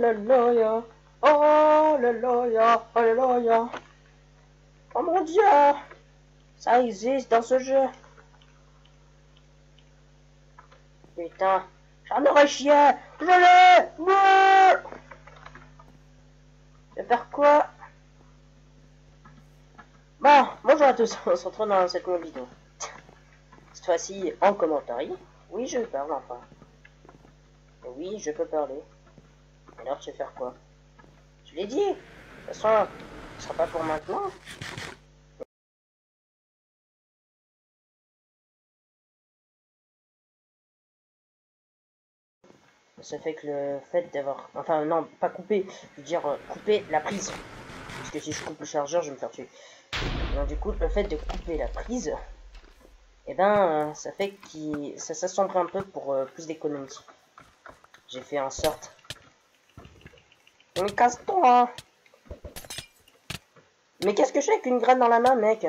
Alléluia. Alléluia. Alléluia. Oh mon dieu. Ça existe dans ce jeu. Putain. J'en aurais chié. Je l'ai. Je vais faire quoi? Bon, bonjour à tous. On se retrouve dans cette nouvelle vidéo. Cette fois-ci en commentaire. Oui, je parle enfin. Oui, je peux parler. Alors, tu veux faire quoi? Je l'ai dit. De toute façon, ce sera pas pour maintenant. Ça fait que le fait d'avoir... Enfin, non, pas couper. Je veux dire, couper la prise. Parce que si je coupe le chargeur, je vais me faire tuer. Donc, du coup, le fait de couper la prise... Et ben, ça fait que ça s'assombrit un peu pour plus d'économie. J'ai fait en sorte... Mais casse-toi! Mais qu'est-ce que je fais avec une graine dans la main, mec?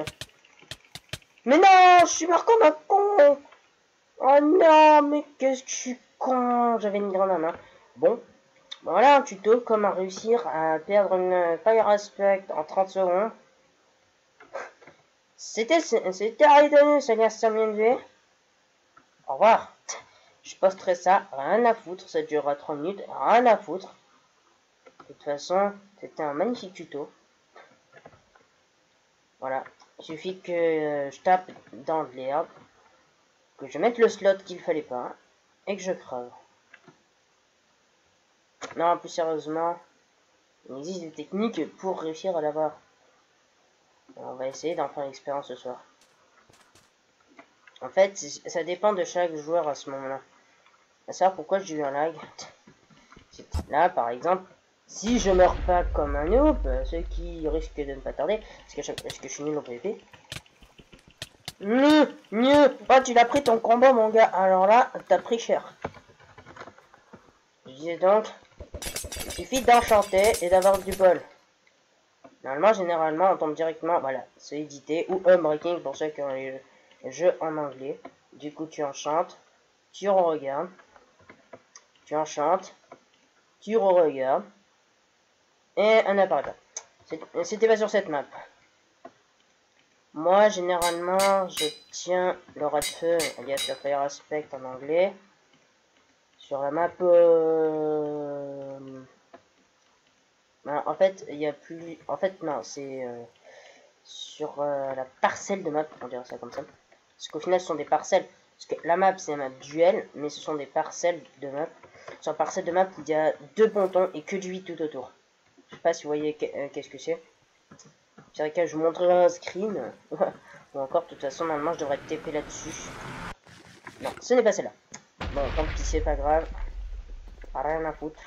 Mais non, je suis mort comme un con! Oh non, mais qu'est-ce que je suis con! J'avais une graine dans la main. Bon, voilà un tuto comment réussir à perdre une Fire Aspect en 30 secondes. C'était Aridonu, c'est SamienV. Au revoir. Je posterai ça, rien à foutre, ça durera 3 minutes, rien à foutre. De toute façon, c'était un magnifique tuto. Voilà, il suffit que je tape dans l'herbe, que je mette le slot qu'il fallait pas, et que je creve. Non, plus sérieusement, il existe des techniques pour réussir à l'avoir. On va essayer d'en faire l'expérience ce soir. En fait, ça dépend de chaque joueur à ce moment-là. À savoir pourquoi j'ai eu un lag. Là, par exemple, si je meurs pas comme un noob, ce qui risque de ne pas tarder, parce que je suis nul au PvP. Oh, tu l'as pris ton combo, mon gars. Alors là, t'as pris cher. Je disais donc, il suffit d'enchanter et d'avoir du bol. Normalement, généralement, on tombe directement, voilà, c'est édité, ou Unbreaking pour ceux qui ont les jeux en anglais. Du coup, tu enchantes, tu re-regardes, tu enchantes, tu re-regardes, et un apparaît. C'était pas sur cette map. Moi, généralement, je tiens le rat de feu, alias le Fire Aspect en anglais, sur la map. Ben, en fait, il y a plus. En fait, non, c'est sur la parcelle de map, on dirait ça comme ça. Parce qu'au final, ce sont des parcelles. Parce que la map, c'est une map duel, mais ce sont des parcelles de map. Sur la parcelle de map, il y a 2 pontons et que du 8 tout autour. Je sais pas si vous voyez qu'est-ce que c'est. C'est que je vous montrerai un screen. Ou encore, de toute façon, normalement, je devrais TP là-dessus. Non, ce n'est pas celle-là. Bon, tant pis, c'est pas grave. Rien à foutre.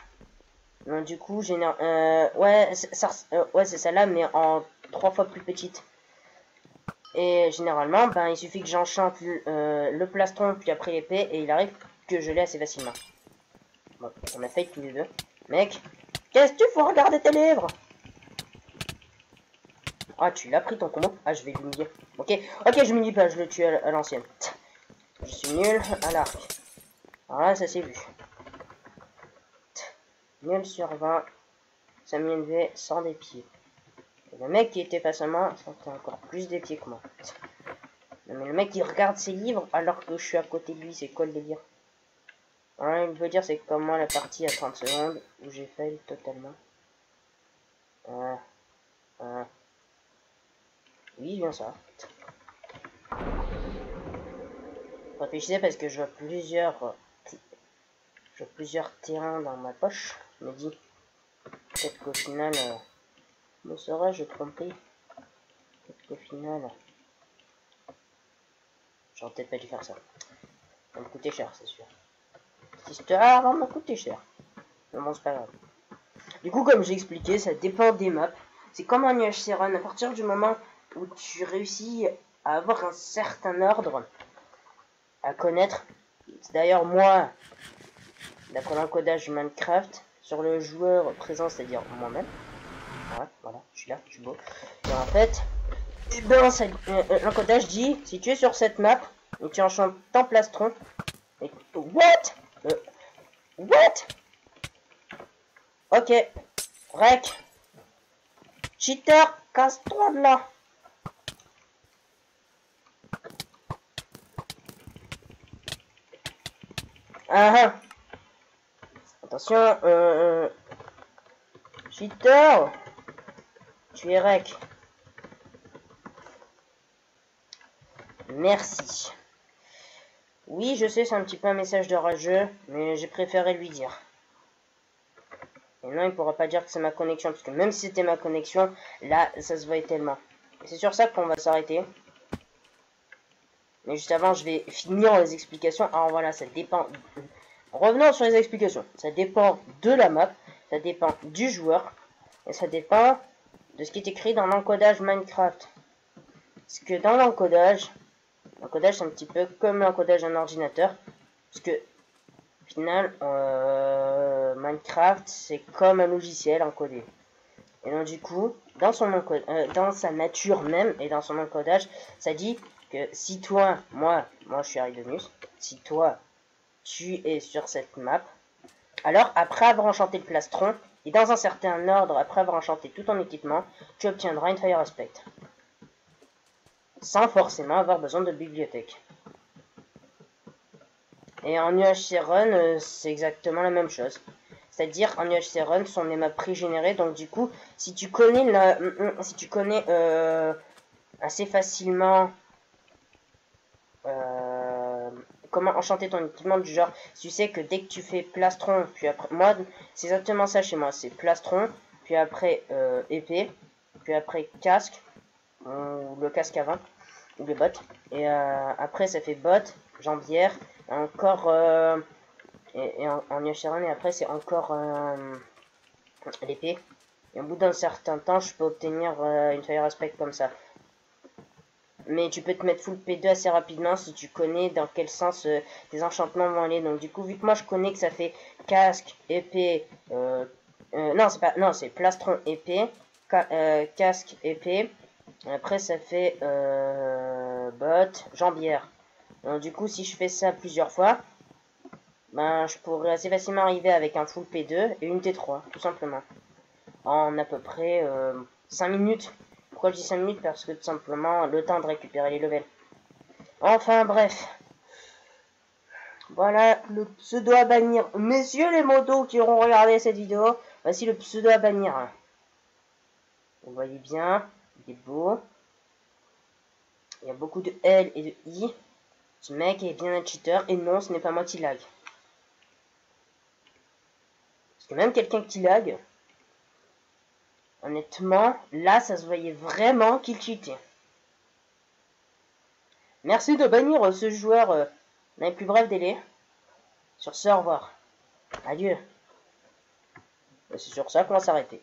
Donc, du coup, j'ai ouais, c'est celle-là, mais en 3 fois plus petite. Et généralement, ben, il suffit que j'enchante le plastron, puis après l'épée, et il arrive que je l'ai assez facilement. Bon, on a fait tous les deux. Mec, qu'est-ce que tu fais regarder tes livres? Ah, tu l'as pris ton combo? Ah, je vais l'humilier. Ok, je m'humilie pas, je le tue à l'ancienne. Je suis nul à l'arc. Voilà, ça c'est vu. Nul sur 20. SamienV sans des pieds. Et le mec qui était face à moi, c'était encore plus des pieds que moi. Non, mais le mec il regarde ses livres alors que je suis à côté de lui, c'est quoi le délire? Alors, il veut dire c'est comme moi la partie à 30 secondes où j'ai fail totalement. Oui, bien ça. Réfléchissez parce que je vois plusieurs terrains dans ma poche. Je me dis peut-être qu'au final, me serais-je trompé? Peut-être qu'au final, j'aurais peut-être pas dû faire ça. Ça va me coûter cher, c'est sûr. Cette histoire va me coûter cher. Mais bon, c'est pas grave. Du coup, comme j'ai expliqué, ça dépend des maps. C'est comme un UHC Run. À partir du moment où tu réussis à avoir un certain ordre, à connaître. C'est d'ailleurs moi, d'après l'encodage Minecraft, sur le joueur présent, c'est-à-dire moi-même. Ouais, voilà, je suis là, je suis beau. Et en fait, et ben, l'encodage dit, si tu es sur cette map, et tu enchantes ton plastron, et... What? Ok. Rec. Cheater, casse-toi de là. Ah, attention, cheater, tu es rec. Merci. Oui, je sais, c'est un petit peu un message de rageux, mais j'ai préféré lui dire. Et non, il pourra pas dire que c'est ma connexion, parce que même si c'était ma connexion, là, ça se voyait tellement. Et c'est sur ça qu'on va s'arrêter. Mais juste avant, je vais finir les explications. Alors voilà, ça dépend. Revenons sur les explications. Ça dépend de la map, ça dépend du joueur, et ça dépend de ce qui est écrit dans l'encodage Minecraft. Parce que dans l'encodage c'est un petit peu comme l'encodage d'un ordinateur. Parce que, au final, Minecraft, c'est comme un logiciel encodé. Et donc, du coup, dans sa nature même et dans son encodage, ça dit que si toi, moi je suis Aridomus, si toi, tu es sur cette map, alors après avoir enchanté le plastron, et dans un certain ordre, après avoir enchanté tout ton équipement, tu obtiendras une Fire Aspect. Sans forcément avoir besoin de bibliothèque. Et en UHC Run, c'est exactement la même chose. C'est-à-dire, en UHC Run, sont des maps pré-générées, donc du coup, si tu connais assez facilement comment enchanter ton équipement, du genre, tu sais que dès que tu fais plastron, puis après, moi, c'est exactement ça chez moi, c'est plastron, puis après épée, puis après casque, ou le casque avant, ou les bottes, et après ça fait bottes, jambière, encore, et en Yashiran, et après c'est encore l'épée, et au bout d'un certain temps, je peux obtenir une Fire Aspect comme ça. Mais tu peux te mettre full P2 assez rapidement si tu connais dans quel sens tes enchantements vont aller. Donc du coup, vu que moi je connais que ça fait casque, épée, non c'est pas, non c'est plastron, épée, casque, épée. Après ça fait botte, jambière. Donc du coup, si je fais ça plusieurs fois, ben je pourrais assez facilement arriver avec un full P2 et une T3, tout simplement. En à peu près 5 minutes. Pourquoi je dis 5 minutes? Parce que tout simplement, le temps de récupérer les levels. Enfin bref. Voilà le pseudo à bannir. Messieurs les motos qui auront regardé cette vidéo, voici le pseudo à bannir. Vous voyez bien, il est beau. Il y a beaucoup de L et de I. Ce mec est bien un cheater. Et non, ce n'est pas moi qui lag. Parce que même quelqu'un qui lag, honnêtement, là, ça se voyait vraiment qu'il cheatait. Merci de bannir ce joueur dans les plus brefs délais. Sur ce, au revoir. Adieu. C'est sur ça qu'on va s'arrêter.